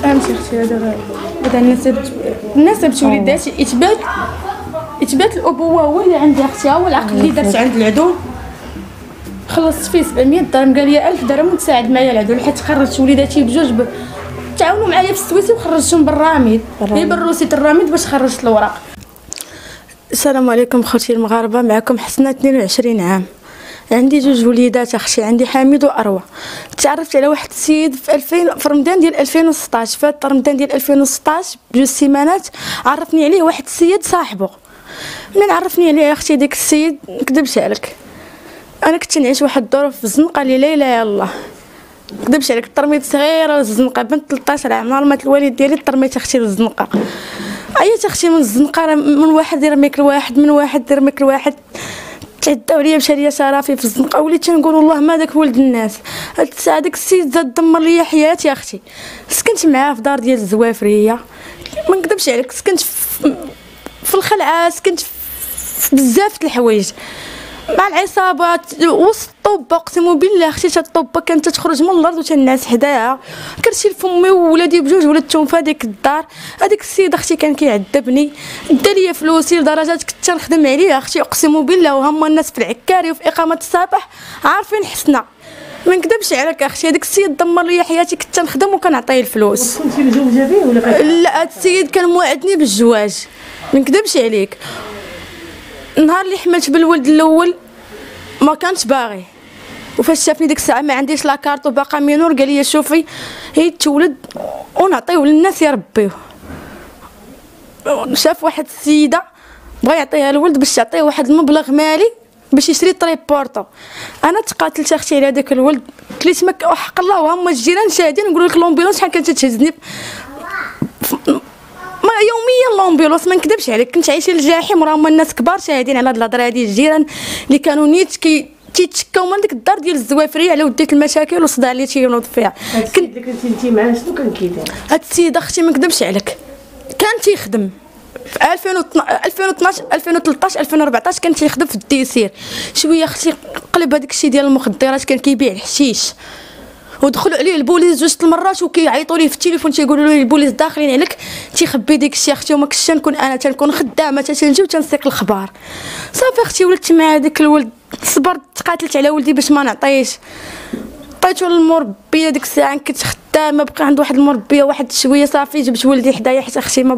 فهمتي اختي؟ هذا الناس باش وليداتي اثبات الابوه هو اللي عندي اختي، هو العقد اللي درت عند العدول خلصت فيه 700 درهم، قال لي 1000 درهم وتساعد معايا العدول حيت خرجت وليداتي بجوج تعاونوا معايا في السويسي وخرجتهم بالراميد، هي بالروسيت الراميد باش خرجت الوراق. السلام عليكم خوتي المغاربه، معكم حسنه 22 عام، عندي جوج وليدات اختي، عندي حامد واروى. تعرفت على واحد السيد في رمضان ديال 2016، فات رمضان ديال 2016 بجوج سيمانات عرفني عليه واحد السيد صاحبه. منين عرفني عليه اختي ديك السيد نكذبش عليك، انا كنت نعيش واحد الظروف في الزنقه اللي لا اله الا الله، نكذبش عليك، ترميت صغيره للزنقه بنت 13 عام، نهار مات الوالد ديالي ترميت اختي للزنقه، عييت اختي من الزنقه، من واحد يرميك لواحد، من واحد يرميك لواحد، تعداو عليا مشى ليا شرافي في الزنقه، وليت تنقول والله ما داك ولد الناس. هاد الساعه داك السيد زاد دمر ليا حياتي اختي. سكنت معاه في دار ديال الزوافريه، ما نكذبش عليك، سكنت في الخلعه، سكنت في بزاف د الحوايج مع العصابات وسط الطوبه، اقسم بالله اختي حتى الطوبه كانت تخرج من الارض وتنعس حداها، كنشيل فمي وولادي بجوج ولدتهم في هذيك الدار. هذيك السيد اختي كان كيعذبني، دا ليا فلوسي لدرجه كنت تنخدم عليه اختي، اقسم بالله، وهما الناس في العكاري وفي اقامه الصباح عارفين حسنا، ما نكذبش عليك اختي، هذاك السيد دمر لي حياتي، كنت تنخدم وكنعطيه الفلوس. كنتي مزوجه به ولا لا، هذا السيد كان موعدني بالزواج، ما نكذبش عليك. النهار اللي حملت بالولد الاول ما كانش باغي، وفاش شافني ديك الساعه ما عنديش لاكارت وباقا مينور، قال لي شوفي هي تولد ونعطيوه للناس يربيوه. شاف واحد السيده بغى يعطيها الولد باش تعطيه واحد المبلغ مالي باش يشري طريبورطو، انا تقاتلت اختي على داك الولد، كليت ما وحق الله، وهما الجيران شاهدين، نقول لك لومبيلونس شحال كانت تهزني ما يوميا لومبيلونس، ما نكذبش عليك، كنت عايشه الجحيم، راه هما الناس كبار شاهدين على هاد الهضره هادي، الجيران اللي كانوا نيت تيتشكاو من ديك الدار ديال الزوافريه على وديت المشاكل والصداع اللي تينوض فيها. كنت اللي كنتي انت معاه شنو كان كيدير؟ هاد السيد اختي ما نكذبش عليك كان تيخدم في 2012 2013 2014 كان تيخدم في الديسير شويه اختي، قلب هذاك الشيء ديال المخدرات، كان كيبيع الحشيش، ودخلوا عليه البوليس جوج المرات وكيعيطوا ليه في التليفون تيقولوا له البوليس داخلين عليك، تيخبي ديك الشيء اختي، وما كنتش نكون انا، تنكون خدامه تنجي وتنسيق الخبار. صافي اختي ولدت مع هذاك الولد، صبرت تقاتلت على ولدي باش ما نعطيش، عطيتو للمربيه ديك الساعه، كنت خدامه بقى عند واحد المربيه واحد شويه، صافي جبت ولدي حدايا حتى اختي ما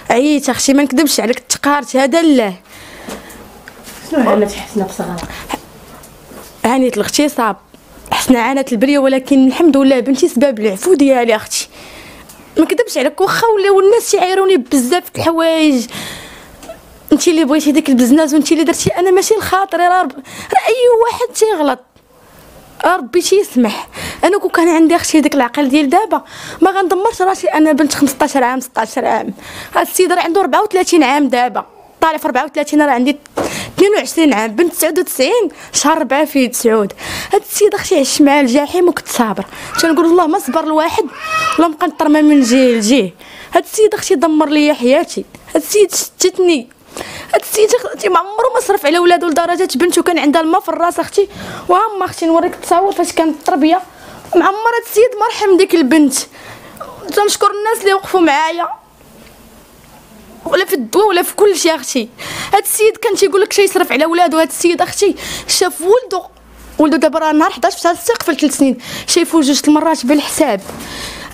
عييت اختي، ما نكذبش عليك، تقهرت هذا لا. شنو عانت حسنه في صغرها؟ عانيت الاغتصاب، حسنا عانت البريه، ولكن الحمد لله بنتي سبب العفو ديالي اختي، ما كذبش عليك، واخا ولاو الناس يعايروني بزاف د الحوايج، انت اللي بغيتي داك البزناز وانت اللي درتي، انا ماشي لخاطري، راه اي واحد تيغلط ربي تيسمح. انا كون كان عندي اختي داك العقل ديال دابا ما غندمرش راسي، انا بنت 15 عام 16 عام، هاد السيد راه عنده 34 عام دابا، طالع في 34، راه عندي 22 عام، بنت 99 شهر 4 في 9. هاد السيد اختي عشت معاه الجحيم وكنت صابره، تنقول الله ما صبر الواحد ولا نبقى نطرمى من جهه لجهه. هاد السيد اختي دمر لي حياتي، هاد السيد شتتني، هاد السيد اختي ما عمرو ما صرف على ولادو لدرجه بنته كان عندها الماء في الراس اختي، وهما اختي نوريك التصاور فاش كانت التربيه، معمر هاد السيد ما رحم ديك البنت. تنشكر الناس اللي وقفوا معايا ولا في الدواء ولا في كل شيء اختي. هاد السيد كان تيقول لك شي يصرف على ولادو، هاد السيد اختي شاف ولدو دابا راه نهار 11 في هاد السقف 3 سنين شايفو جوج المرات بالحساب.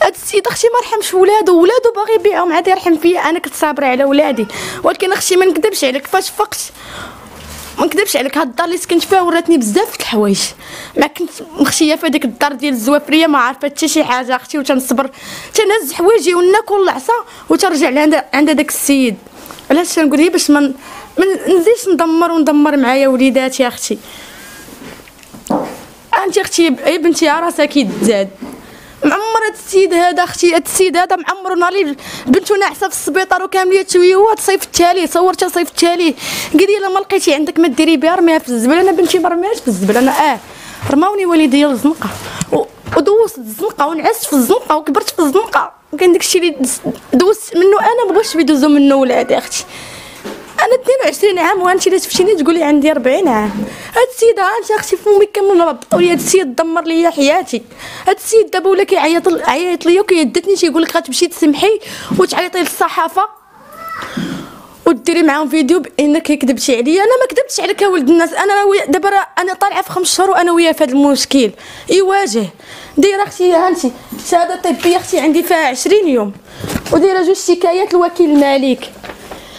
هاد السيد اختي ما رحمش ولادو باغي يبيعهم عاد يرحم فيا، انا كنت صابره على ولادي، ولكن اختي ما نكذبش عليك، فاش فقت ما نكذبش عليك، هاد الدار اللي سكنت فيها وراتني بزاف د الحوايج، ما كنت مخشيه في هذيك الدار ديال الزوافريه، ما عارفه حتى شي حاجه اختي، وتنصبر تنهز حوايجي وناكل العصا وترجع عند داك السيد. علاش تنقول هي باش ما نزيدش ندمر معايا وليداتي اختي. انت اختي بنتي راسها كيتزاد، معمر هاد السيد هذا اختي، هاد السيد هذا معمر نهار اللي بنتو ناعسه في السبيطار وكامليه تشويوات، صيفطتها ليه، صورتها صيفطتها ليه، قال لي الا ما لقيتي عندك ما ديري بها رميها في الزباله. انا بنتي ما رميهاش في الزباله، انا رماوني والديا للزنقه ودوزت الزنقه ونعست في الزنقه وكبرت في الزنقه، وكان داكشي اللي دوزت منه انا ما بغيتش يدوزو منه ولادي اختي. انا انا 22 عام وانت الا شفتيني تقولي عندي 40 عام. هاد السيد انت اختي فمي كامل ربطوا لي. هاد السيد دمر لي حياتي. هاد السيد دابا ولا عيط ليا وكيهددني تيقول لك غتمشي تسمحي وتعيطي للصحافه وديري معاهم فيديو بانك كذبتي عليا. انا ما كذبتش عليك يا ولد الناس. انا دابا انا طالعه في 5 شهور وانا وياه في هذا المشكل يواجه. دايره اختي هانتي شهاده طبيه اختي عندي فيها 20 يوم ودايره 2 شكايات لوكيل الملك.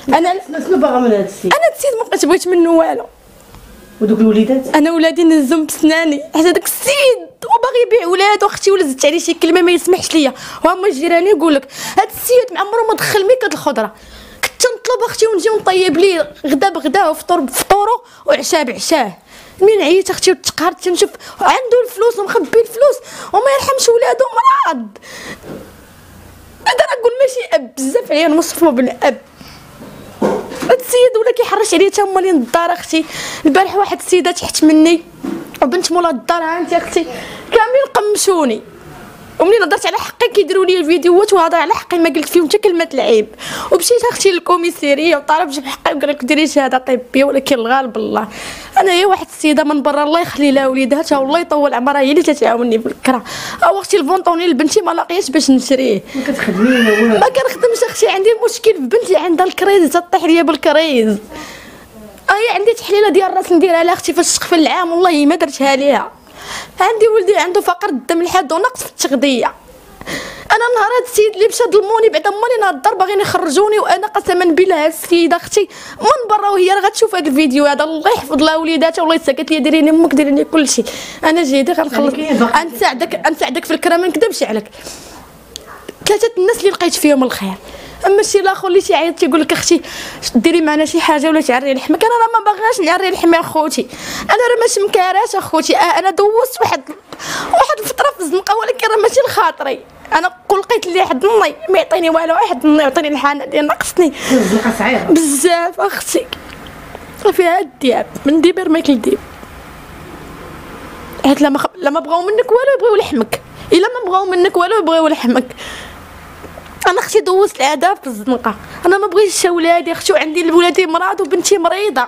انا شنو باغا من هذا السيد؟ انا السيد ما بقيت بغيت منه والو. ودوك الوليدات انا ولادي نهزهم بسناني حتى داك السيد وباغي يبيع ولادو اختي ولا زدت عليه شي كلمه ما يسمحش ليا. وهما الجيران يقول لك هذا السيد ما عمره ما دخل ميكه الخضره. كنت نطلب اختي ونجي ونطيب ليه غدا بغداه وفطور بفطورو وعشاء بعشاه. من عييت اختي وتقهرت تنشوف عنده الفلوس ومخبي الفلوس وما يرحمش ولادو مرض. انا نقول ماشي اب بزاف عليا نوصفو بالاب. هاد السيد ولا كيحرش عليا تا هما لي الدار اختي. البارح واحد السيده تحت مني وبنت مولا الدار انت اختي كاملين قمشوني ومنين هضرت على حقي كيديروا لي الفيديوهات وهضر على حقي ما قلت فيهم حتى كلمه العيب. ومشيت اختي للكوميساريه وطالب بحقي وقال لك ديري شهاده طبيه ولكن الغالب الله. انا هي واحد السيده من برا الله يخلي لها وليداتها والله يطول عمرها هي اللي تتعاوني بالكره. او اختي الفونطوني لبنتي ما لاقياش باش نشريه. ما كتخدمي ما كنخدمش اختي. عندي مشكل في بنتي عندها الكريز تطيح ليا بالكريز. هي عندي تحليله ديال راس نديرها لها اختي في السقف العام والله ما درتها ليها. عندي ولدي عنده فقر الدم الحاد ونقص في التغذيه. انا نهار هاد السيد اللي مشى ظلموني بعد مالي نهار الدار باغيين يخرجوني وانا قسما بالله هاد السيده اختي من برا وهي راه غتشوف هاد الفيديو هذا الله يحفظ لها وليداتها والله سكت لي ديريني امك ديريني كلشي. انا جيدي غنخلص نساعدك في الكرا ما نكذبش عليك. 3 الناس اللي لقيت فيهم الخير. اما الشيء الاخر اللي تيعيط تيقول لك اختي ديري معنا شي حاجه ولا تعري لحمك. انا راه ما باغاش نعري لحمي اخوتي. انا راه ماشي مكاراش اخوتي. انا دوزت واحد الفتره في الزنقه ولكن راه ماشي لخاطري. انا لقيت لي واحد الني ما يعطيني والو. واحد الني يعطيني الحانه اللي نقصني الزنقه صعيبه بزاف اختي فيها الدياب من ديبر ما يكل حيت لما بغاو منك والو يبغيو لحمك. الا ما بغاو منك والو يبغيو لحمك. انا اختي دوزت العذاب في الزنقه. انا ما بغيتش ولادي اختي وعندي ولادي مرض وبنتي مريضه.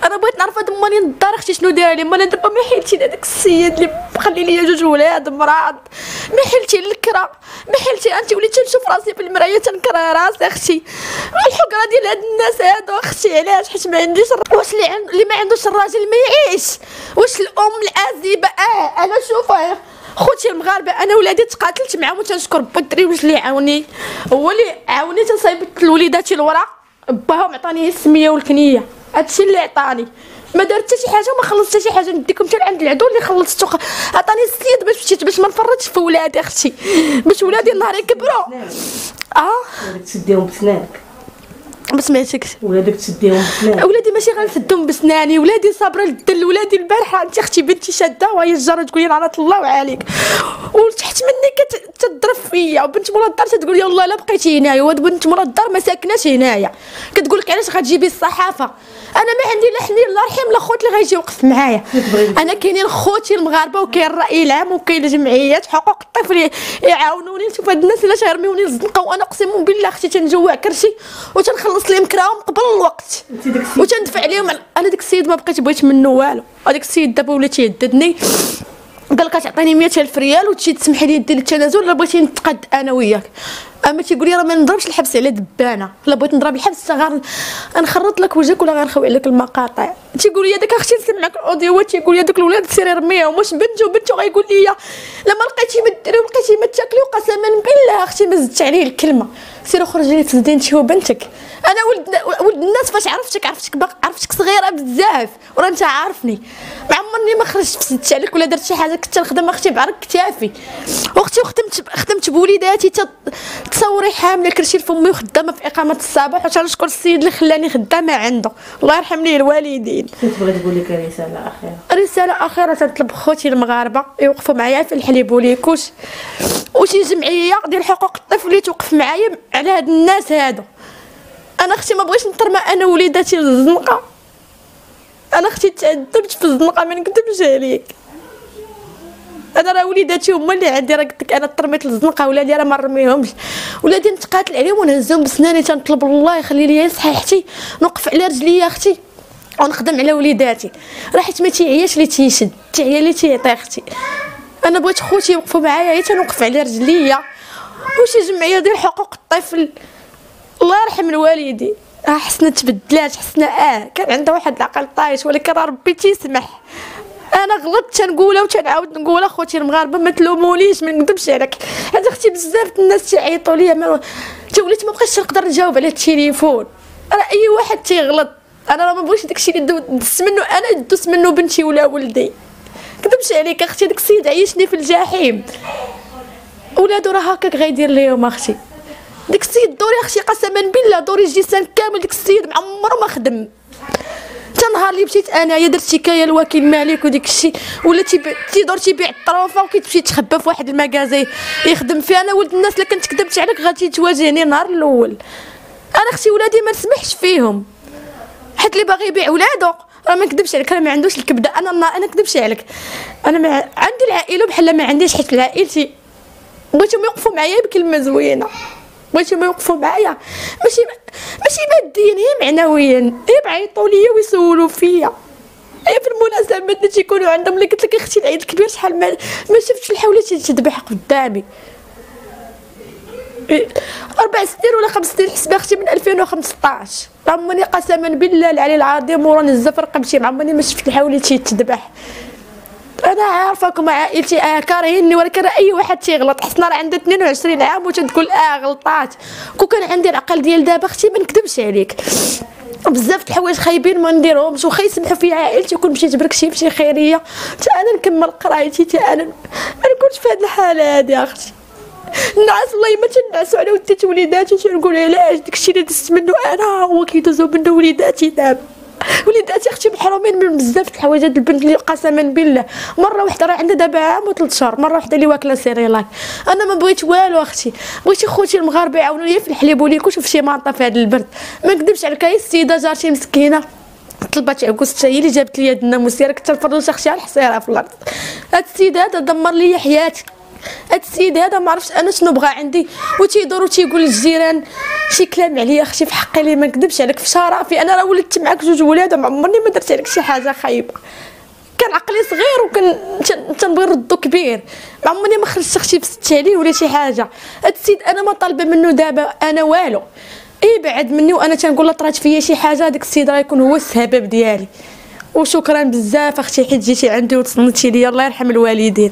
انا بغيت نعرف هاد مالي الدار اختي شنو دايره لي. مالا دابا ما حيلتي لهداك السيد اللي مخلي لي 2 ولاد مرض. ما حيلتي للكرا ما حيلتي انت وليت نشوف راسي في المرايه تنكره راسي اختي. الحقره ديال هاد الناس هادو اختي علاش؟ حيت ما عنديش واش اللي ما عندوش الراجل ما يعيش. واش الام العازبه انا شوفها خوتي المغاربه انا ولادي تقاتلت معاهم وتنشكر با الدري واش اللي عاوني هو اللي عاوني تصايبت لوليداتي الورا باهم عطاني السميه والكنيه. هادشي اللي عطاني ما درت حتى شي حاجه وما خلصت حتى شي حاجه. نديكم حتى لعند العدو اللي خلصتو عطاني السيد باش مشيت باش ما نفرطش في ولادي اختي باش ولادي نهار يكبروا تسديهم بسنانك. ما سمعتكش. ولادك تسديهم بسنانك. ولادي ماشي غنسدهم بسناني. ولادي صابره للدل. ولادي البارحه انت اختي بنتي شاده وهي الجاره تقول لي لعنه الله عليك وتحت مني كتضرب فيا. وبنت مولا الدار تقول لي والله لا بقيتي هنايا. وهاد بنت مولا الدار ما ساكناش هنايا كتقول لك علاش غتجيبي الصحافه. انا ما عندي لا حنين الله يرحم لا خوت اللي غيجي يوقف معايا. انا كاينين خوتي المغاربه وكاين الراي العام وكاين الجمعيات حقوق الطفل يعاونوني. نشوف هاد الناس علاش غيرميوني للزنقه وانا اقسم بالله اختي تنجوع كرشي وتنخلص لهم كراهم قبل الوقت وتندفع عليهم. انا داك السيد ما بقيت منه والو. هذاك السيد دابا ولا تيهددني قال لك تعطيني 100,000 ريال وتمشي تسمحي لي دير التنازل ولا بغيتي نتقاد انا وياك. اما تيقول لي راه ما نضربش الحبس على دبانه. لا بغيت نضرب الحبس غير نخرط لك وجهك ولا غنخوي عليك المقاطع. تيقول لي داك اختي نسمعك الاوديوات تيقول لي داك الولاد سيري رميهم واش بنته غيقول لي لما لقيتي ما ديري ولقيتي ما تاكلي وقسما بالله اختي ما زدت عليه الكلمه. سيري خرجي لي تزدين انت وبنتك. انا ولد الناس فاش عرفتك صغيره بزاف وراه انت عارفني ما عمرني ما خرجت فسدت عليك ولا درت شي حاجه. كنت نخدم اختي بعرق كتافي واختي خدمت بوليداتي تصوري حامله كرشي لفمي وخدامه في اقامه الصباح وتنشكر السيد اللي خلاني خدامه عنده الله يرحم ليه الوالدين. تبغي تقول لك رساله اخيره تنطلب خوتي المغاربه يوقفوا معايا في الحليب وليكوش وشي جمعيه ديال حقوق الطفل اللي توقف معايا على هاد الناس هادو. انا اختي ما بغيتش نطرمى انا وليداتي للزنقه. انا اختي تعذبت في الزنقه ما نكذبش عليك. انا راه وليداتي هما اللي عندي، راه قلت لك انا ترميت للزنقه ولادي راه ما نرميهمش، ولادي نتقاتل عليهم ونهزهم بسناني، تنطلب الله يخلي لي صحيحتي نوقف على رجليا اختي ونخدم على وليداتي، راه حيت ما تيعياش اللي تيشد، تعيا اللي تيعطي اختي. انا بغيت خوتي يوقفوا معايا حتى تنوقف على رجليا. وشي جمعيه ديال حقوق الطفل الله يرحم الوالدين حسنا تبدلات، حسنا كان عندها واحد العقل طايش، ولكن راه ربي تيسمح. انا غلطت تنقولها وتنعاود نقولها خوتي المغاربه ما تلومونيش، ما نكذبش عليك، حيت اختي بزاف الناس تيعيطوا ليا وليت ما بقيتش نقدر نجاوب على التليفون. راه اي واحد تيغلط، انا راه ما بغيتش داكشي اللي دس منه انا دوس منه بنتي ولا ولدي. كذبش عليك اختي، داك السيد عيشني في الجحيم، ولادو راه هكاك غيدير ليهم اختي. داك السيد دوري اختي قسما بالله دوري الجيسان كامل، داك السيد معمرو ما خدم. حتى نهار اللي مشيت انايا درت شكايه لوكيل مالك وديك الشيء، ولا تيدور تيبيع الطروفه وكيتمشي تخبى في واحد المكازي يخدم فيه. انا ولد الناس اللي كنت كذبت عليك غادي تواجهني النهار الاول. انا اختي ولادي ما نسمحش فيهم، حيت اللي باغي يبيع ولادو راه ما نكذبش عليك راه ما عندوش الكبده. انا نكذبش عليك، انا عندي العائله بحال ما عنديش، حيت عائلتي بغيتهم يوقفوا معايا بكلمه زوينه، بغيتهم يوقفوا معايا ماشي ماديا هي معنويا، هي بعيطوا ليا ويسولوا فيا. هي في المناسبات اللي تيكونوا عندهم اللي قلت لك اختي العيد الكبير شحال ما شفتش الحوله تذبح قدامي 4 سنين ولا 5 سنين حسبي اختي من 2015. عمرني قسما بالله العلي العظيم وراني الزفر قمشي عمرني ما شفت الحوله تذبح. انا عارفاكم عائلتي كارهيني، ولكن اي واحد تيغلط. حسنا راه عندها 22 عام وتقول غلطات. كون كان عندي العقل ديال دابا اختي ما نكذبش عليك بزاف د الحوايج خايبين ما نديرهمش، وخا يسمحوا فيا عائلتي كون مشيت بركشي في شي خيريه حتى انا نكمل قرايتي، حتى انا كنت في هذه الحاله هذه اختي. الناس والله ما تنعسوا على ولدت وليداتي، تنقول علاش داكشي اللي دزت منه انا هو كيدوزو منه وليداتي. دابا وليداتي اختي محرومين من بزاف د الحوايج. هاد البنت اللي قسما بالله مره واحده راه عندها دابا عام و3 شهور، مره واحده اللي واكله سيريلاك. انا ما بغيت والو اختي، بغيت خوتي المغاربه يعاونوا لي في الحليب وليكوش وفي شي ماطه في هذا البرد. ما نكذبش عليك، هي السيده جارتي مسكينه طلبات عكوست هي اللي جابت لي هاد الناموس ديالك حتى الفرش اختي على الحصيره في الارض. هاد السيد هذا دمر لي حياتي، هاد السيد هذا ما عرفتش انا شنو بغى عندي، وتيدور وتيقول للجيران شي كلام عليا اختي في حقي اللي ما نكذبش عليك في شرفي. انا راه ولدت معاك 2 ولاد ما عمرني ما درت عليك شي حاجه خايبه. كان عقلي صغير وكان تنبغي نردو كبير، ما عمرني ما خرجت اختي فسدت عليه ولا شي حاجه. هاد السيد انا ما طالبه منه دابا انا والو، بعد مني وانا تنقول له طرات فيا شي حاجه داك السيد راه يكون هو السبب ديالي. وشكرا بزاف اختي حيت جيتي عندي وتصنتي ليا، الله يرحم الوالدين.